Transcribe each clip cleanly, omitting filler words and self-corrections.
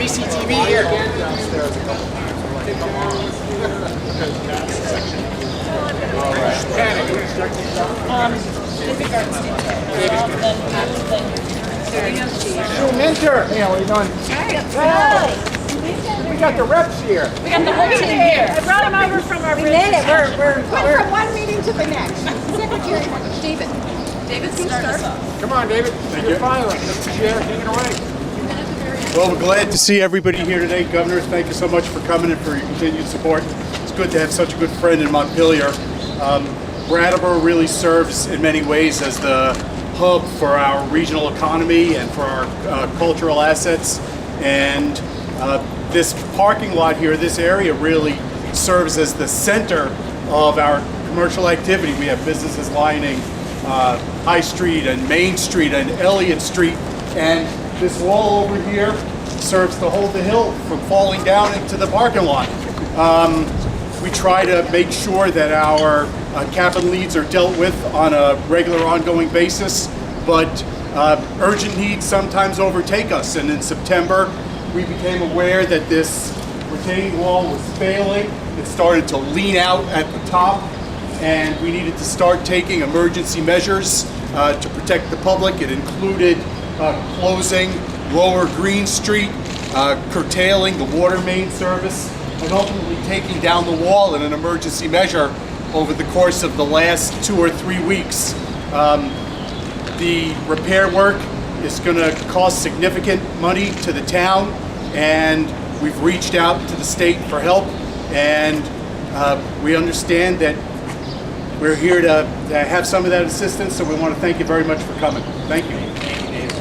CCTV here. Shumlin, hey, how are you doing? We got the reps here. We got the whole team here. I brought them over from our We made it. We're from one meeting to the next. Secretary David. David, start us off. Come on, David. You're filing. Mr. Chair, take it away. Well, we're glad to see everybody here today. Governor, thank you so much for coming and for your continued support. It's good to have such a good friend in Montpelier. Brattleboro really serves in many ways as the hub for our regional economy and for our cultural assets. And this parking lot here, this area really serves as the center of our commercial activity. We have businesses lining High Street and Main Street and Elliott Street. And this wall over here serves to hold the hill from falling down into the parking lot. We try to make sure that our capital needs are dealt with on a regular, ongoing basis, but urgent needs sometimes overtake us. And in September, we became aware that this retaining wall was failing. It started to lean out at the top, and we needed to start taking emergency measures to protect the public. It included closing Lower Green Street, curtailing the water main service, and ultimately taking down the wall in an emergency measure over the course of the last 2 or 3 weeks. The repair work is going to cost significant money to the town, and we've reached out to the state for help, and we understand that we're here to have some of that assistance, so we want to thank you very much for coming. Thank you. Thank you, David.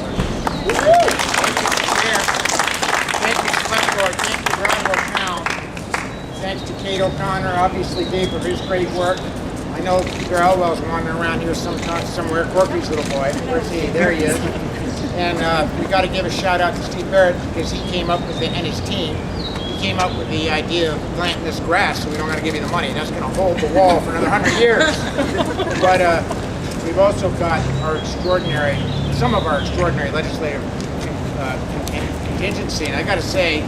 Thank you, Select Board. Thank you, Brattleboro Town. Thanks to Kate O'Connor, obviously Dave, for his great work. I know Peter Elwell's wandering around here somewhere, Corky's little boy. Where's he? There he is. And we got to give a shout out to Steve Barrett, because he came up with it, and his team. He came up with the idea of planting this grass, so we don't got to give you the money. That's going to hold the wall for another 100 years. But we've also got some of our extraordinary legislative contingency. And I got to say,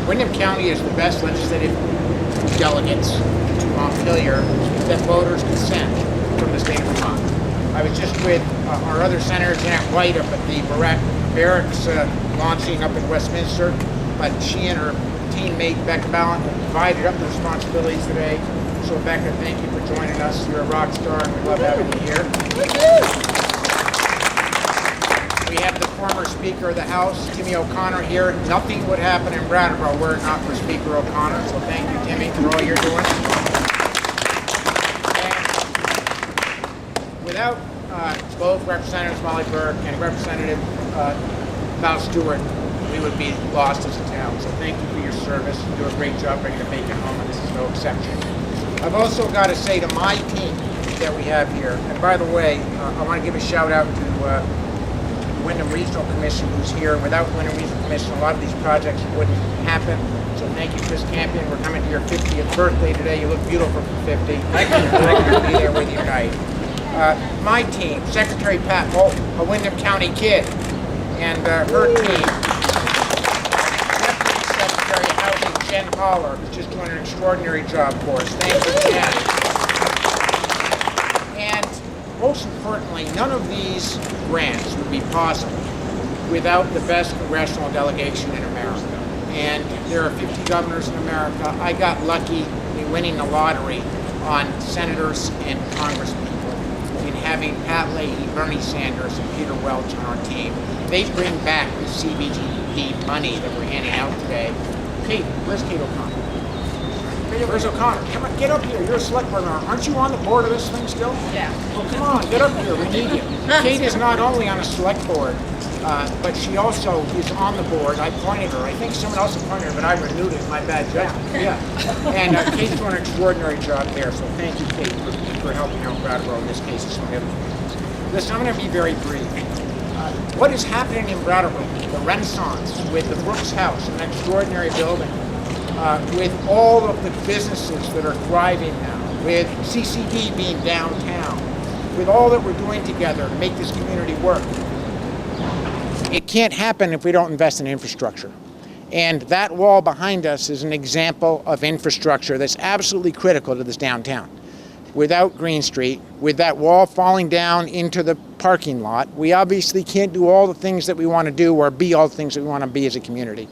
Windham County is the best legislative delegates to Montpelier that voters consent from the state of Vermont. I was just with our other senator, Janet White, up at the barracks launching up in Westminster, but she and her teammate Becca Ballon have divided up the responsibilities today. So Becca, thank you for joining us. You're a rock star, and we love having you here. We have the former Speaker of the House, Timmy O'Connor, here. Nothing would happen in Brattleboro were it not for Speaker O'Connor, so thank you, Timmy, for all you're doing. And without both Representatives Molly Burke and Representative Val Stewart, we would be lost as a town. So thank you for your service. You do a great job bringing the bacon home, and this is no exception. I've also got to say to my team that we have here, and by the way, I want to give a shout out to Windham Regional Commission who's here. Without Windham Regional Commission, a lot of these projects wouldn't happen. So thank you, Chris Campion. We're coming to your 50th birthday today. You look beautiful for 50. Thank you. We'll be there with you tonight. My team, Secretary Pat Moulton, a Windham County kid, and her team, Deputy Secretary of Housing, Jen Holler, who's just doing an extraordinary job for us. Thank you, Jen. And most importantly, none of these grants would be possible without the best congressional delegation in America. And there are 50 governors in America. I got lucky in winning the lottery on senators and congresspeople, in having Pat Leahy, Bernie Sanders, and Peter Welch on our team. They bring back the CBGD money that we're handing out today. Kate, where's Kate O'Connor? Where's O'Connor? Come on, get up here. You're a select board member. Aren't you on the board of this thing still? Yeah. Oh, come on, get up here. We need you. Kate is not only on a select board, but she also is on the board. I appointed her. I think someone else appointed her, but I renewed it. My bad judgment. Yeah. And Kate's doing an extraordinary job there. So thank you, Kate, for helping out Brattleboro in this case and some of the other communities. Listen, I'm going to be very brief. What is happening in Brattleboro, the Renaissance with the Brooks House, an extraordinary building, with all of the businesses that are thriving now, with CCD being downtown, with all that we're doing together to make this community work. It can't happen if we don't invest in infrastructure. And that wall behind us is an example of infrastructure that's absolutely critical to this downtown. Without Green Street, with that wall falling down into the parking lot, we obviously can't do all the things that we want to do or be all the things that we want to be as a community.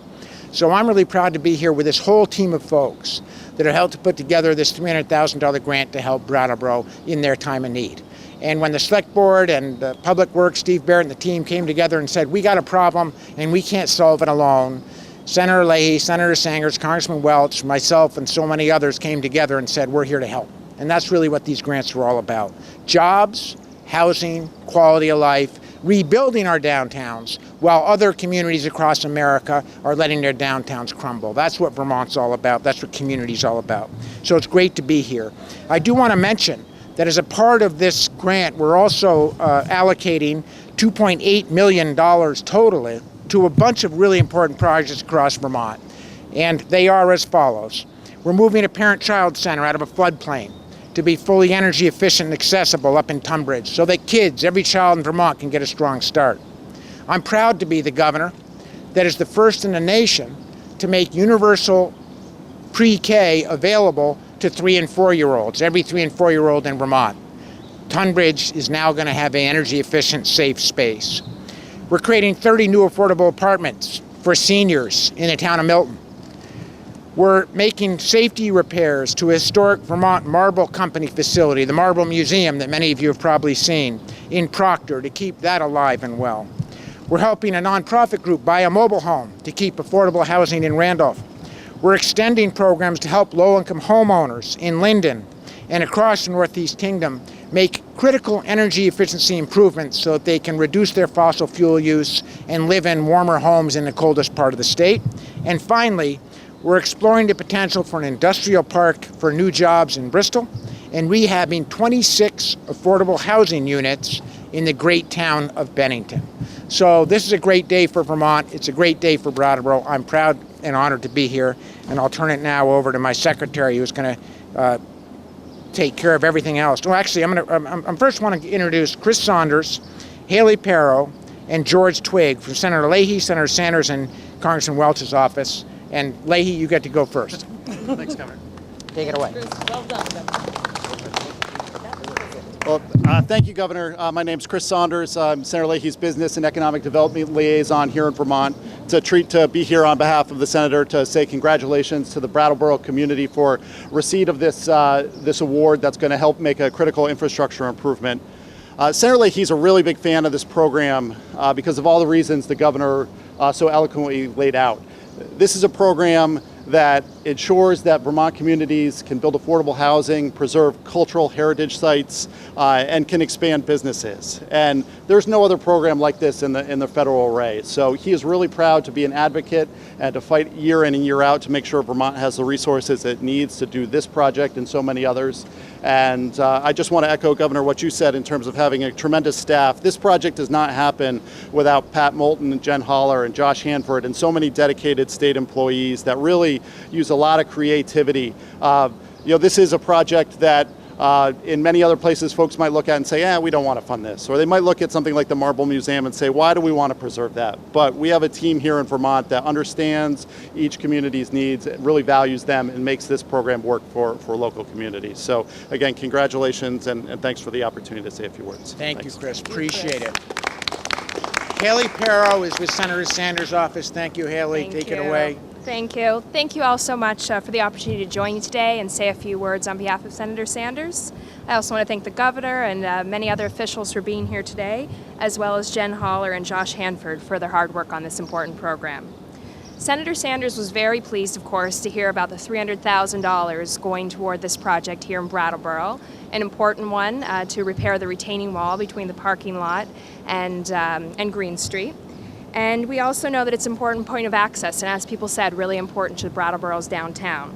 So I'm really proud to be here with this whole team of folks that have helped to put together this $300,000 grant to help Brattleboro in their time of need. And when the Select Board and the Public Works, Steve Barrett and the team came together and said, we got a problem and we can't solve it alone, Senator Leahy, Senator Sanders, Congressman Welch, myself, and so many others came together and said, we're here to help. And that's really what these grants are all about. Jobs, housing, quality of life, rebuilding our downtowns while other communities across America are letting their downtowns crumble. That's what Vermont's all about. That's what community's all about. So it's great to be here. I do want to mention that as a part of this grant, we're also allocating $2.8 million totally to a bunch of really important projects across Vermont. And they are as follows. We're moving a parent-child center out of a floodplain to be fully energy efficient and accessible up in Tunbridge so that kids, every child in Vermont, can get a strong start. I'm proud to be the governor that is the first in the nation to make universal pre-K available to 3- and 4-year-olds, every 3- and 4-year-old in Vermont. Tunbridge is now going to have an energy efficient, safe space. We're creating 30 new affordable apartments for seniors in the town of Milton. We're making safety repairs to a historic Vermont Marble Company facility, the Marble Museum that many of you have probably seen, in Proctor, to keep that alive and well. We're helping a nonprofit group buy a mobile home to keep affordable housing in Randolph. We're extending programs to help low-income homeowners in Linden and across the Northeast Kingdom make critical energy efficiency improvements so that they can reduce their fossil fuel use and live in warmer homes in the coldest part of the state. And finally, we're exploring the potential for an industrial park for new jobs in Bristol and rehabbing 26 affordable housing units in the great town of Bennington. So this is a great day for Vermont. It's a great day for Brattleboro. I'm proud and honored to be here, and I'll turn it now over to my secretary, who's going to take care of everything else. Well, actually, I'm first want to introduce Chris Saunders, Haley Perrow, and George Twigg from Senator Leahy, Senator Sanders, and Congressman Welch's office. And Leahy, you get to go first. Thanks, Governor. Take it away. Well done, Governor. Well, thank you, Governor. My name's Chris Saunders. I'm Senator Leahy's Business and Economic Development Liaison here in Vermont. It's a treat to be here on behalf of the Senator to say congratulations to the Brattleboro community for receipt of this award that's going to help make a critical infrastructure improvement. Senator Leahy's a really big fan of this program because of all the reasons the Governor so eloquently laid out. This is a program that ensures that Vermont communities can build affordable housing, preserve cultural heritage sites, and can expand businesses. And there's no other program like this in the federal array. So he is really proud to be an advocate and to fight year in and year out to make sure Vermont has the resources it needs to do this project and so many others. And I just want to echo, Governor, what you said in terms of having a tremendous staff. This project does not happen without Pat Moulton and Jen Holler and Josh Hanford and so many dedicated state employees that really use a lot of creativity. This is a project that in many other places folks might look at and say, we don't want to fund this. Or they might look at something like the Marble Museum and say, why do we want to preserve that? But we have a team here in Vermont that understands each community's needs, really values them, and makes this program work for local communities. So again, congratulations and thanks for the opportunity to say a few words. Thanks. Thanks. You, Chris. Appreciate it. Haley Perrow is with Senator Sanders' office. Thank you, Haley. Take it away. Thank you. Thank you all so much for the opportunity to join you today and say a few words on behalf of Senator Sanders. I also want to thank the governor and many other officials for being here today, as well as Jen Holler and Josh Hanford for their hard work on this important program. Senator Sanders was very pleased, of course, to hear about the $300,000 going toward this project here in Brattleboro, an important one to repair the retaining wall between the parking lot and Green Street. And we also know that it's an important point of access, and as people said, really important to Brattleboro's downtown.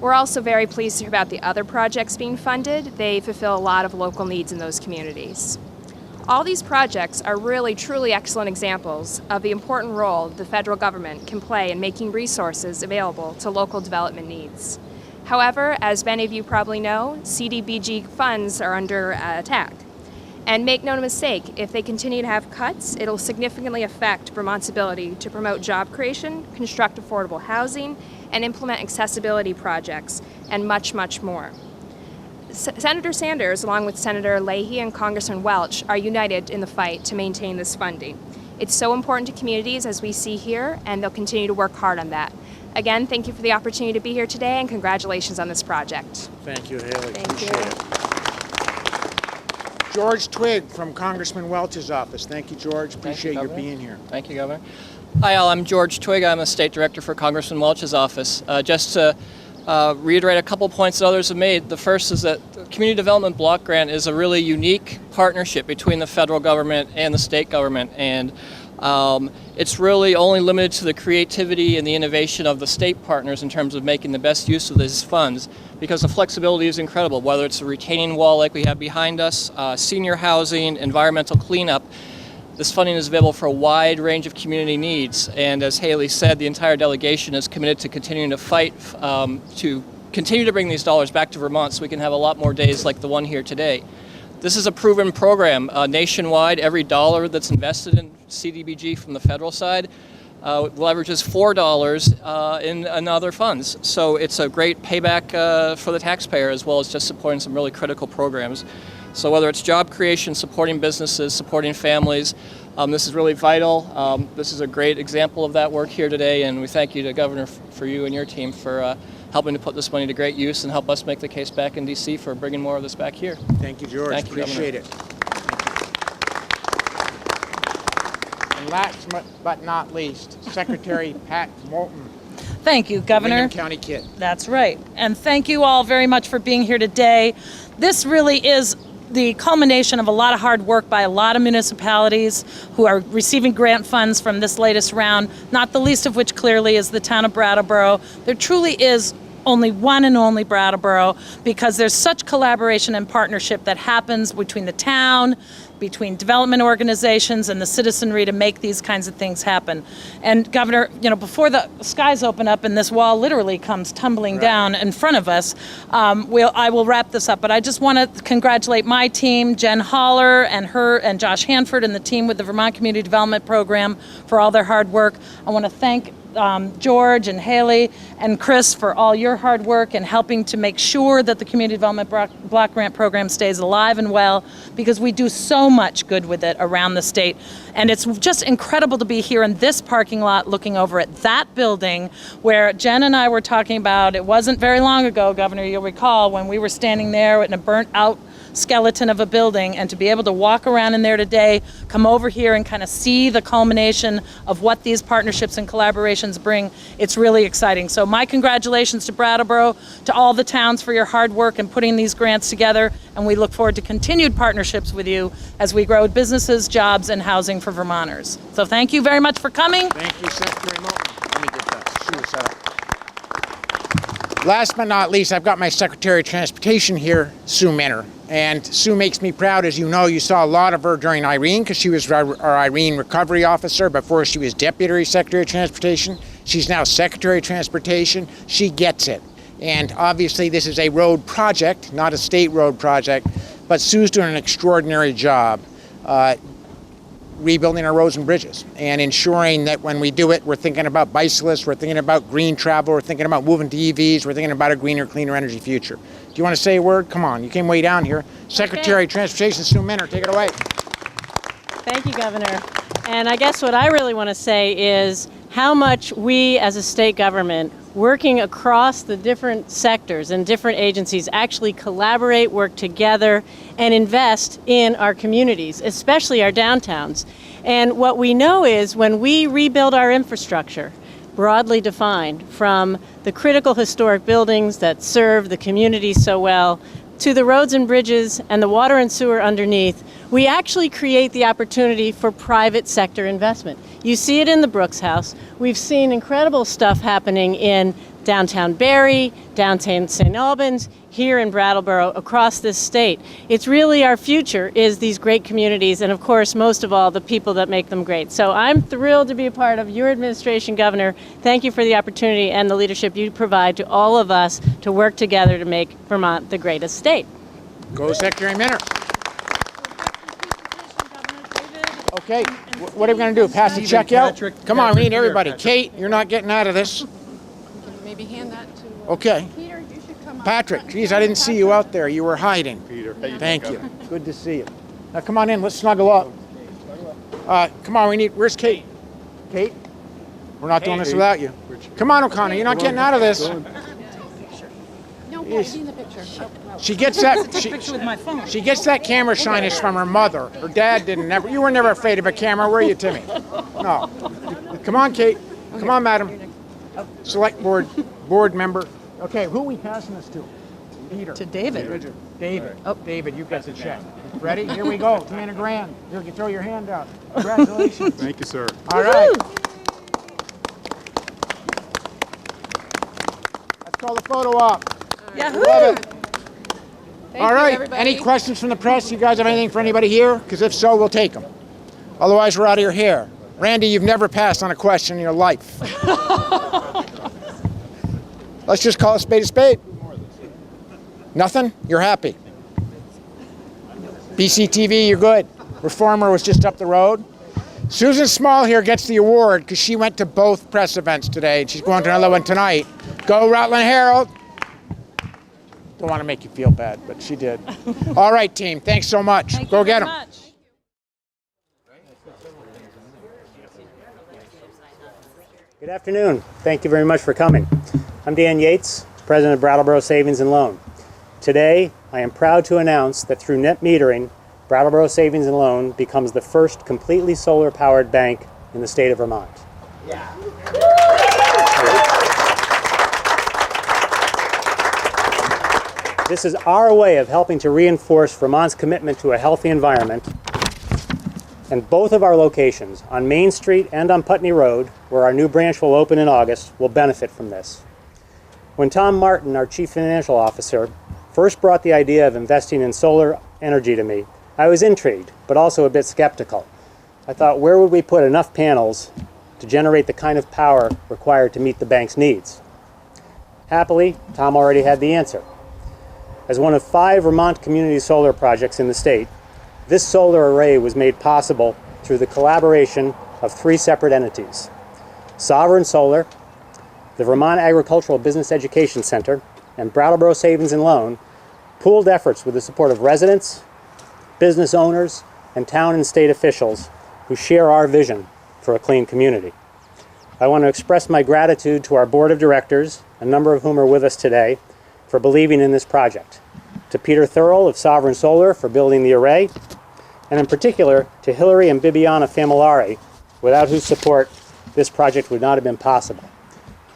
We're also very pleased to hear about the other projects being funded. They fulfill a lot of local needs in those communities. All these projects are really, truly excellent examples of the important role the federal government can play in making resources available to local development needs. However, as many of you probably know, CDBG funds are under attack. And make no mistake, if they continue to have cuts, it'll significantly affect Vermont's ability to promote job creation, construct affordable housing, and implement accessibility projects, and much, much more. Senator Sanders, along with Senator Leahy and Congressman Welch, are united in the fight to maintain this funding. It's so important to communities, as we see here, and they'll continue to work hard on that. Again, thank you for the opportunity to be here today, and congratulations on this project. Thank you, Haley. Thank Appreciate you. it. George Twigg from Congressman Welch's office. Thank you, George. Appreciate your being here. Thank you, Governor. Hi, all. I'm George Twigg. I'm a State Director for Congressman Welch's office. Just to reiterate a couple points that others have made. The first is that the Community Development Block Grant is a really unique partnership between the federal government and the state government, and it's really only limited to the creativity and the innovation of the state partners in terms of making the best use of these funds, because the flexibility is incredible, whether it's a retaining wall like we have behind us, senior housing, environmental cleanup. This funding is available for a wide range of community needs, and as Haley said, the entire delegation is committed to continuing to fight to continue to bring these dollars back to Vermont so we can have a lot more days like the one here today. This is a proven program nationwide. Every dollar that's invested in CDBG from the federal side leverages $4 in other funds. So it's a great payback for the taxpayer, as well as just supporting some really critical programs. So whether it's job creation, supporting businesses, supporting families, this is really vital. This is a great example of that work here today, and we thank you to Governor for you and your team for helping to put this money to great use and help us make the case back in D.C. for bringing more of this back here. Thank you, George. Thank you, Appreciate it. And last but not least, Secretary Pat Moulton, Thank you, Governor. Windham County Kid. That's right. And thank you all very much for being here today. This really is the culmination of a lot of hard work by a lot of municipalities who are receiving grant funds from this latest round, not the least of which clearly is the town of Brattleboro. There truly is only one and only Brattleboro, because there's such collaboration and partnership that happens between the town, between development organizations and the citizenry to make these kinds of things happen. And Governor, before the skies open up and this wall literally comes tumbling down in front of us, I will wrap this up. But I just want to congratulate my team, Jen Holler and Josh Hanford and the team with the Vermont Community Development Program for all their hard work. I want to thank George and Haley and Chris for all your hard work and helping to make sure that the Community Development Block Grant Program stays alive and well, because we do so much good with it around the state. And it's just incredible to be here in this parking lot looking over at that building where Jen and I were talking about, it wasn't very long ago, Governor, you'll recall, when we were standing there in a burnt out skeleton of a building, and to be able to walk around in there today, come over here and kind of see the culmination of what these partnerships and collaborations bring, it's really exciting. So my congratulations to Brattleboro, to all the towns for your hard work in putting these grants together, and we look forward to continued partnerships with you as we grow businesses, jobs, and housing for Vermonters. So thank you very much for coming. Thank you, Secretary Moulton. Let me get that shoe set up. Last but not least, I've got my Secretary of Transportation here, Sue Minner. And Sue makes me proud. As you know, you saw a lot of her during Irene, because she was our Irene recovery officer before she was Deputy Secretary of Transportation. She's now Secretary of Transportation. She gets it. And obviously this is a road project, not a state road project, but Sue's doing an extraordinary job rebuilding our roads and bridges and ensuring that when we do it, we're thinking about bicyclists, we're thinking about green travel, we're thinking about moving to EVs, we're thinking about a greener, cleaner energy future. Do you want to say a word? Come on, you came way down here. Secretary of Transportation Sue Minner, take it away. Thank you, Governor. And I guess what I really want to say is how much we as a state government, working across the different sectors and different agencies, actually collaborate, work together, and invest in our communities, especially our downtowns. And what we know is when we rebuild our infrastructure, broadly defined, from the critical historic buildings that serve the community so well, to the roads and bridges and the water and sewer underneath, we actually create the opportunity for private sector investment. You see it in the Brooks House. We've seen incredible stuff happening in downtown Barrie, downtown St. Albans, here in Brattleboro, across this state. It's really our future is these great communities, and of course, most of all, the people that make them great. So I'm thrilled to be a part of your administration, Governor. Thank you for the opportunity and the leadership you provide to all of us to work together to make Vermont the greatest state. Go Secretary Minner. Okay, what are we going to do? Pass the check out? Come on, we need everybody. Kate, you're not getting out of this. Maybe hand that to. Okay. Peter, you should come up. Patrick, geez, I didn't see you out there. You were hiding. Peter, how you Thank doing, you. Governor? Good to see you. Now come on in. Let's snuggle up. Come on, where's Kate? Kate? We're not doing this without you. Come on, O'Connor. You're not getting out of this. No, I need the picture. She gets that. Picture with my phone. She gets that camera shyness from her mother. Her dad didn't. You were never afraid of a camera, were you, Timmy? No. Come on, Kate. Come on, madam. Select board member. Okay, who are we passing this to? Peter. To David. David. Oh, David, you've got the check. Ready? Here we go. $300,000. You can throw your hand out. Congratulations. Thank you, sir. All right. Let's call the photo up. Yahoo! Love it. Thank All you, right. everybody. Any questions from the press? You guys have anything for anybody here? Because if so, we'll take them. Otherwise, we're out of your hair. Randy, you've never passed on a question in your life. Let's just call a spade a spade. Nothing? You're happy. BCTV, you're good. Reformer was just up the road. Susan Small here gets the award because she went to both press events today, and she's going to another one tonight. Go Rutland Herald. Don't want to make you feel bad, but she did. All right, team. Thanks so much. Thank Go you get very them. much. Good afternoon. Thank you very much for coming. I'm Dan Yates, President of Brattleboro Savings Loan. Today, I am proud to announce that through net metering, Brattleboro Savings Loan becomes the first completely solar-powered bank in the state of Vermont. This is our way of helping to reinforce Vermont's commitment to a healthy environment. And both of our locations, on Main Street and on Putney Road, where our new branch will open in August, will benefit from this. When Tom Martin, our Chief Financial Officer, first brought the idea of investing in solar energy to me, I was intrigued, but also a bit skeptical. I thought, where would we put enough panels to generate the kind of power required to meet the bank's needs? Happily, Tom already had the answer. As one of 5 Vermont community solar projects in the state, this solar array was made possible through the collaboration of 3 separate entities: Sovereign Solar, the Vermont Agricultural Business Education Center, and Brattleboro Savings Loan pooled efforts with the support of residents, business owners, and town and state officials who share our vision for a clean community. I want to express my gratitude to our board of directors, a number of whom are with us today, for believing in this project. To Peter Thurl of Sovereign Solar for building the array, and in particular to Hillary and Bibiana Familari, without whose support this project would not have been possible.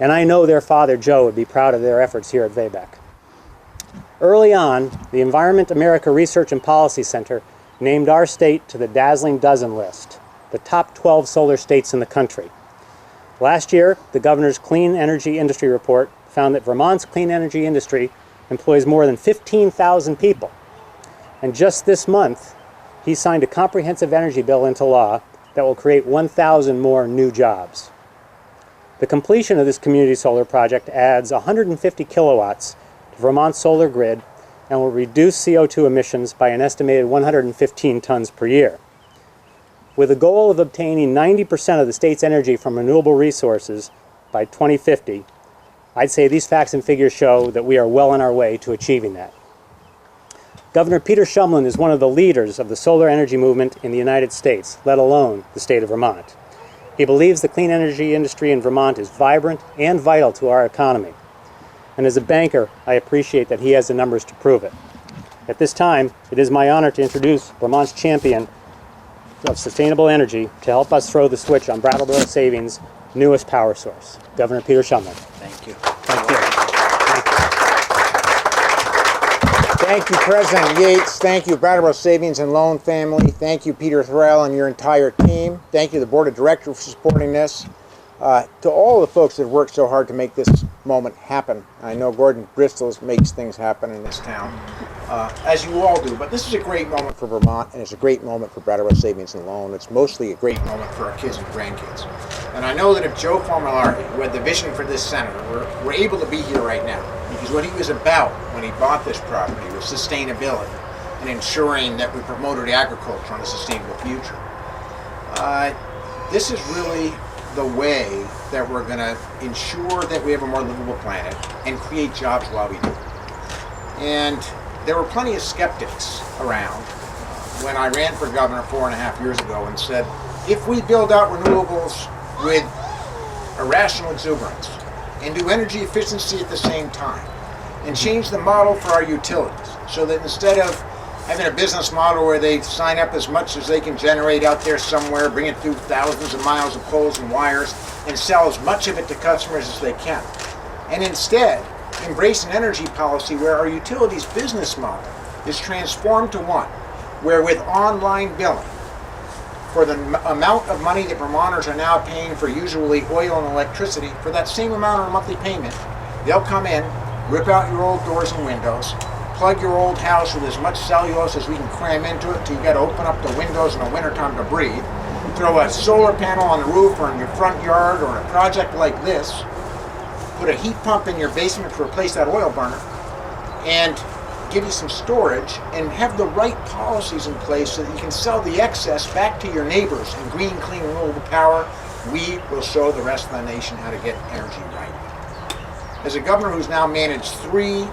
And I know their father, Joe, would be proud of their efforts here at VABEC. Early on, the Environment America Research and Policy Center named our state to the Dazzling Dozen list, the top 12 solar states in the country. Last year, the governor's Clean Energy Industry Report found that Vermont's clean energy industry employs more than 15,000 people. And just this month, he signed a comprehensive energy bill into law that will create 1,000 more new jobs. The completion of this community solar project adds 150 kilowatts to Vermont's solar grid and will reduce CO2 emissions by an estimated 115 tons per year. With a goal of obtaining 90% of the state's energy from renewable resources by 2050, I'd say these facts and figures show that we are well on our way to achieving that. Governor Peter Shumlin is one of the leaders of the solar energy movement in the United States, let alone the state of Vermont. He believes the clean energy industry in Vermont is vibrant and vital to our economy. And as a banker, I appreciate that he has the numbers to prove it. At this time, it is my honor to introduce Vermont's champion of sustainable energy to help us throw the switch on Brattleboro Savings' newest power source, Governor Peter Shumlin. Thank you. Thank you. Thank you, President Yates. Thank you, Brattleboro Savings and Loan family. Thank you, Peter Thurl and your entire team. Thank you, the Board of Directors, for supporting this. To all the folks that have worked so hard to make this moment happen. I know Gordon Bristol makes things happen in this town, as you all do. But this is a great moment for Vermont, and it's a great moment for Brattleboro Savings and Loan. It's mostly a great moment for our kids and grandkids. And I know that if Joe Formulari, who had the vision for this center, were able to be here right now, because what he was about when he bought this property was sustainability and ensuring that we promoted agriculture and a sustainable future. This is really the way that we're going to ensure that we have a more livable planet and create jobs while we do it. And there were plenty of skeptics around when I ran for governor 4.5 years ago and said, if we build out renewables with irrational exuberance and do energy efficiency at the same time and change the model for our utilities so that instead of having a business model where they sign up as much as they can generate out there somewhere, bring it through thousands of miles of poles and wires, and sell as much of it to customers as they can. And instead, embrace an energy policy where our utilities business model is transformed to one where with online billing, for the amount of money that Vermonters are now paying for usually oil and electricity, for that same amount of monthly payment, they'll come in, rip out your old doors and windows, plug your old house with as much cellulose as we can cram into it till you got to open up the windows in the wintertime to breathe, throw a solar panel on the roof or in your front yard or in a project like this, put a heat pump in your basement to replace that oil burner, and give you some storage and have the right policies in place so that you can sell the excess back to your neighbors in green, clean, renewable power. We will show the rest of the nation how to get energy right. As a governor who's now managed 3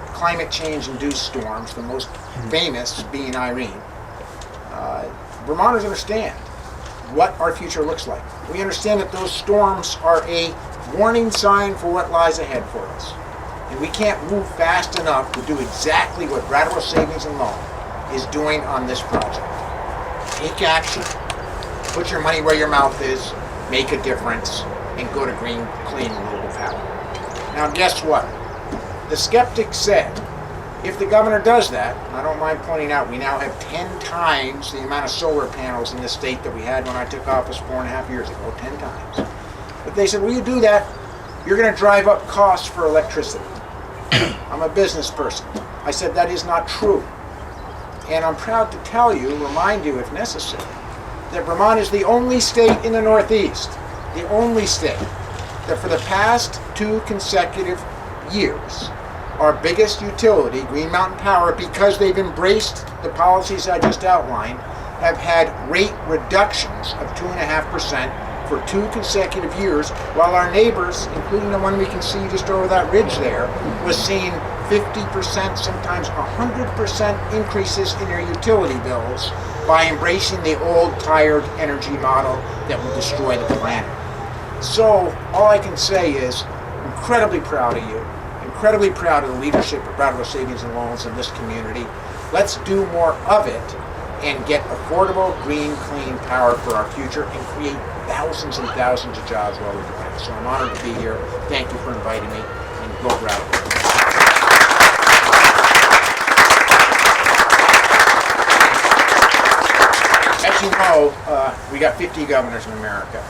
climate change-induced storms, the most famous being Irene, Vermonters understand what our future looks like. We understand that those storms are a warning sign for what lies ahead for us. And we can't move fast enough to do exactly what Brattleboro Savings Loan is doing on this project. Take action, put your money where your mouth is, make a difference, and go to green, clean, renewable power. Now guess what? The skeptics said, if the governor does that, I don't mind pointing out we now have 10 times the amount of solar panels in the state that we had when I took office 4.5 years ago, 10 times. But they said, will you do that? You're going to drive up costs for electricity. I'm a business person. I said that is not true. And I'm proud to tell you, remind you if necessary, that Vermont is the only state in the Northeast, the only state, that for the past 2 consecutive years, our biggest utility, Green Mountain Power, because they've embraced the policies I just outlined, have had rate reductions of 2.5% for 2 consecutive years, while our neighbors, including the one we can see just over that ridge there, was seeing 50%, sometimes 100% increases in their utility bills by embracing the old, tired energy model that will destroy the planet. So, all I can say is, incredibly proud of you, incredibly proud of the leadership of Brattleboro Savings and Loans in this community. Let's do more of it and get affordable, green, clean power for our future and create thousands and thousands of jobs while we're doing it. So I'm honored to be here. Thank you for inviting me, and go Brattleboro. As you know, we got 50 governors in America.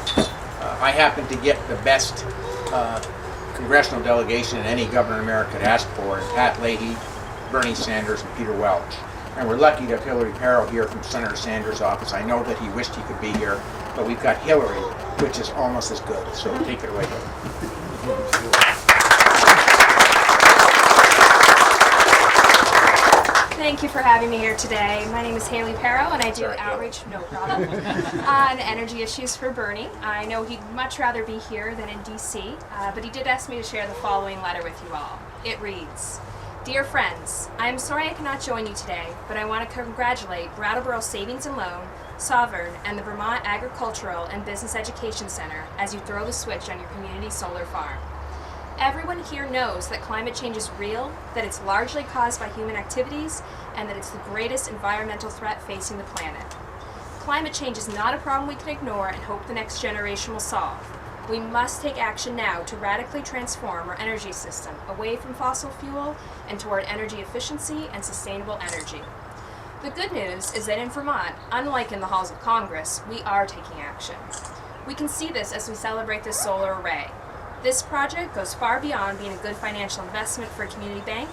I happen to get the best congressional delegation that any governor in America could ask for, and Pat Leahy, Bernie Sanders, and Peter Welch. And we're lucky to have Hillary Parrow here from Senator Sanders' office. I know that he wished he could be here, but we've got Hillary, which is almost as good. So take it away, Hillary. Thank you for having me here today. My name is Haley Parrow, and I do outreach, no problem, on energy issues for Bernie. I know he'd much rather be here than in DC, but he did ask me to share the following letter with you all. It reads, Dear friends, I am sorry I cannot join you today, but I want to congratulate Brattleboro Savings and Loan, Sovereign, and the Vermont Agricultural and Business Education Center as you throw the switch on your community solar farm. Everyone here knows that climate change is real, that it's largely caused by human activities, and that it's the greatest environmental threat facing the planet. Climate change is not a problem we can ignore and hope the next generation will solve. We must take action now to radically transform our energy system away from fossil fuel and toward energy efficiency and sustainable energy. The good news is that in Vermont, unlike in the halls of Congress, we are taking action. We can see this as we celebrate this solar array. This project goes far beyond being a good financial investment for a community bank.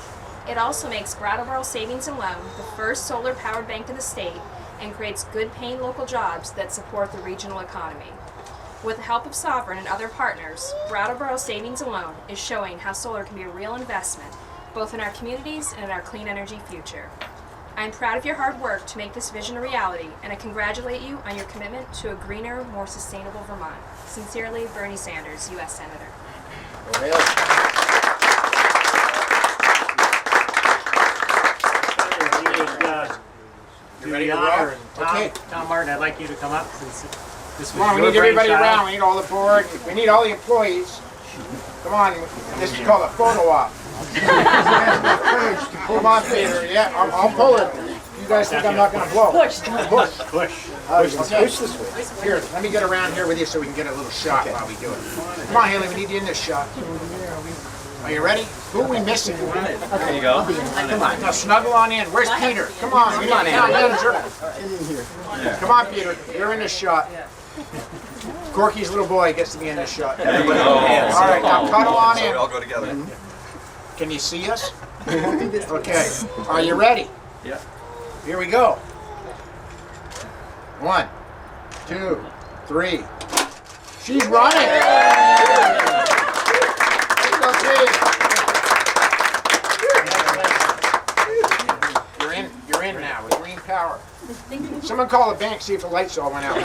It also makes Brattleboro Savings and Loan the first solar-powered bank in the state and creates good-paying local jobs that support the regional economy. With the help of Sovereign and other partners, Brattleboro Savings and Loan is showing how solar can be a real investment, both in our communities and in our clean energy future. I am proud of your hard work to make this vision a reality, and I congratulate you on your commitment to a greener, more sustainable Vermont. Sincerely, Bernie Sanders, U.S. Senator. You ready to roll? Okay. Tom Martin, I'd like you to come up since this was Come on, we your need everybody brainchild. around. We need all the board. We need all the employees. Come on, this is called a photo op. Come on, Peter. Yeah, I'll pull it. You guys think I'm not going to blow? Push. Push. Push. Okay. Push this way. Here, let me get around here with you so we can get a little shot while we do it. Come on, Haley, we need you in this shot. Are you ready? Who are we missing? There you go. Come on. Now snuggle on in. Where's Peter? Come on. Come on, manager. Come on, Peter. You're in this shot. Corky's little boy gets to be in this shot. All right, now cuddle on in. We all go together. Can you see us? Okay. Are you ready? Yeah. Here we go. 1, 2, 3. She's running. You're in now with green power. Someone call the bank, see if the lights all went out.